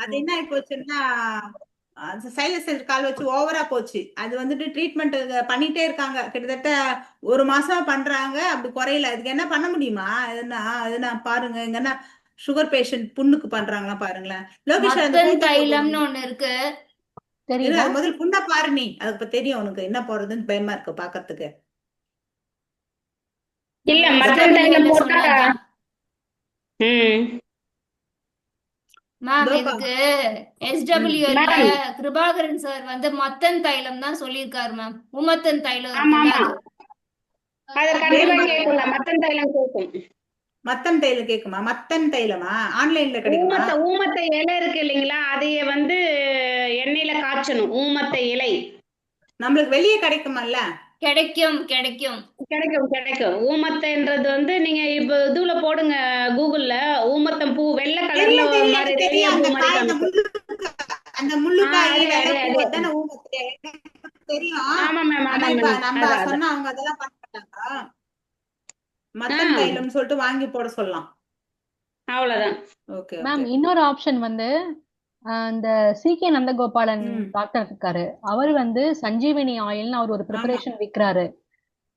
அது என்ன ஆகி போச்சுன்னா சைலன்சர் கால் வச்சு ஓவரா போச்சு. அது வந்துட்டு ட்ரீட்மெண்ட் பண்ணிட்டே இருக்காங்க, கிட்டத்தட்ட 1 மாசம் பண்றாங்க, அப்படி குறையல. அதுக்கு என்ன பண்ண முடியுமா? எதுனா பாருங்க, எங்கன்னா சுகர் பேஷண்ட் புண்ணுக்கு பண்றாங்களா பாருங்களேன். லோகேஷ் அந்த மத்தன் போட்டோ போடுங்க. தைலம்னு ஒண்ணு இருக்கு. இரு, தெரியுதா? அது முதல்ல புண்ணை பாரு நீ, அதுக்கு இப்ப தெரியும் உனக்கு என்ன போடுறதுன்னு பயமா இருக்கு பாக்கிறதுக்கு. நாங்க இல்ல மத்தன் தைலம் SWL போட்டா சொன்னதுதான் ம் மேம். தோப்பா. இதுக்கு ம். SWL ma'am. கிருபாகரன் சார் வந்து மத்தன் தைலம் தான் சொல்லியிருக்காரு மேம். உமத்தன் தைலம் ஆமா இருக்குல்ல ஆமா, அது. அது பேர் கண்டிப்பா மாத்தம். கேட்கும்ல, மத்தன் தைலம் கேட்கும். மத்தன் தைலம் கேக்குமா? மத்தன் தைலமா? ஆன்லைன்ல கிடைக்குமா? ஊமத்தை இலை இருக்கு இல்லைங்களா, அதைய வந்து எண்ணெயில காய்ச்சணும். ஊமத்தை இலை நம்மளுக்கு வெளியே கிடைக்குமல்ல? கிடைக்கும் கிடைக்கும். கிடைக்கும் கிடைக்கும். ஊமத்தைன்றது வந்து நீங்க இப்ப இதுல போடுங்க கூகுள்ல, ஊமத்தம் பூ வெள்ளை கலர்ல தெரியும் தெரியும், மாதிரி எனக்கு ரேடியா தெரியும். பூ அந்த மாதிரி காய், அந்த காமிக்கும். முள்ளு, அந்த முள்ளுக்காய் அது வெள்ளை அது பூ அது அதானே ஊமத்தை. தெரியும். ஆமா மேம், ஆனா ஆமா இப்ப மேம், நம்ம அதான் அதான். சொன்னா அவங்க அதெல்லாம் பண்ண மாட்டாங்க. ஆ மத்தன் தைலம்னு சொல்லிட்டு வாங்கி போட சொல்லலாம். அவ்வளவுதான். Okay ma'am okay. இன்னொரு ஆப்ஷன் வந்து இந்த சி.கே. நந்தகோபாலன் ம். டாக்டர் இருக்காரு. அவர் வந்து சஞ்சீவினி ஆயில்னு அவர் ஒரு ஆமா ப்ரிப்பரேஷன் விக்கிறாரு.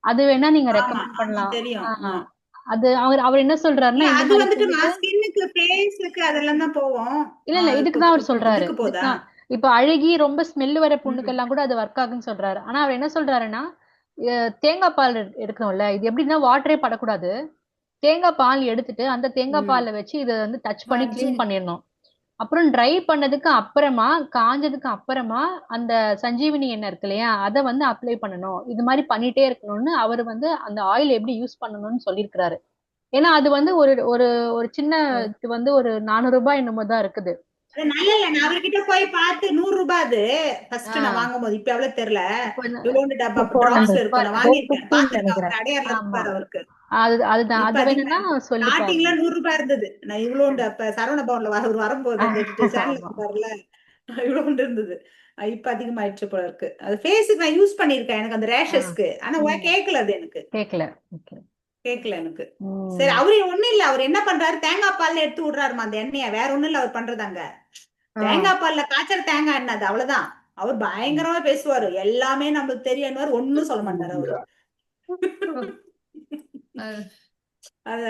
அது வேணா நீங்க ஆமா ரெக்கமெண்ட் ஆமா பண்ணலாம். தெரியும். அது அவர் என்ன சொல்றாருன்னா, இல்ல இந்த அது மாதிரி வந்துட்டு பண்ணிட்டு ஸ்கின்னுக்கு, ஃபேஸுக்கு அதெல்லாம் தான் போவோம். இல்ல இதுக்கு தான் அவர் சொல்றாரு. இதுக்கு இதுக்கு போதா? தான். இப்ப அழுகி ரொம்ப ஸ்மெல் வர ம். புண்ணுக்கெல்லாம் கூட அது ஒர்க் ஆகுன்னு சொல்றாரு. ஆனா அவர் என்ன சொல்றாருன்னா, தேங்காய் பால் எடுக்கணும்ல, இது எப்படின்னா வாட்டரே படக்கூடாது. தேங்காய் பால் எடுத்துட்டு அந்த தேங்காய் ம். பால்ல வச்சு இதை வந்து டச் பண்ணி கிளீன் வர்ஜின். பண்ணிடணும். அப்புறம் ட்ரை பண்ணதுக்கு அப்புறமா, காஞ்சதுக்கு அப்புறமா அந்த சஞ்சீவினி எண்ணெய் இருக்கு இல்லையா, அதை வந்து அப்ளை பண்ணணும். இது மாதிரி பண்ணிட்டே இருக்கணும்னு அவர் வந்து அந்த ஆயில் எப்படி யூஸ் பண்ணணும்னு சொல்லியிருக்கிறாரு. ஏன்னா அது வந்து ஒரு ஒரு ஒரு சின்ன இது வந்து ஒரு 400 ரூபாய் என்னமோ தான் இருக்குது. அது நல்ல இல்ல. நான் அவர்கிட்ட போய் பார்த்து 100 ரூபாய் அது ஃபர்ஸ்ட் நான் ஆஹ் வாங்கும்போது. இப்ப எவ்வளவு தெரியல. இப்போ இவ்வளோண்டு டப்பா இப்போ டிராப்ஸ்ல 400 இருக்கும். ரூபாய் நான் தான். வாங்கியிருக்கேன், 450 பார்த்திருக்கேன். நினைக்கிறேன். அவர் அடையார்ல ஆமா, இருப்பாரு அவருக்கு. அதுதான். இப்ப அது அதிகமா வேணும்னா சொல்லி ஸ்டார்டிங்ல பாருங்க. 100 ரூபாய் இருந்தது. நான் இவ்வளோண்டு அப்ப சரவண பவன்ல அவர் வரும்போது அந்த சேனல் ஆமா. இருப்பாருல்ல, இவ்வளோண்டு இருந்தது. இப்ப அதிகமாயிடுச்சு போல இருக்கு. அது ஃபேஸுக்கு நான் யூஸ் பண்ணியிருக்கேன், எனக்கு அந்த ஆஹ் ரேஷஸ்க்கு. ஆனா கேட்கல அது எனக்கு. கேட்கல. ஓகே. கேட்கல எனக்கு. சரி, அவரு ஒண்ணும் இல்ல. அவர் என்ன பண்றாரு, தேங்காய் பால்ல எடுத்து விடுறாருமா அந்த எண்ணெய. வேற ஒண்ணும் இல்ல அவர் பண்றதாங்க. தேங்காய் பால்ல காய்ச்சற தேங்காய் எண்ணெய் அது, அவ்வளவுதான். அவர் பயங்கரமா பேசுவாரு, எல்லாமே நம்மளுக்கு தெரியும், ஒண்ணும் சொல்ல மாட்டாரு அவரு. அஹ் அத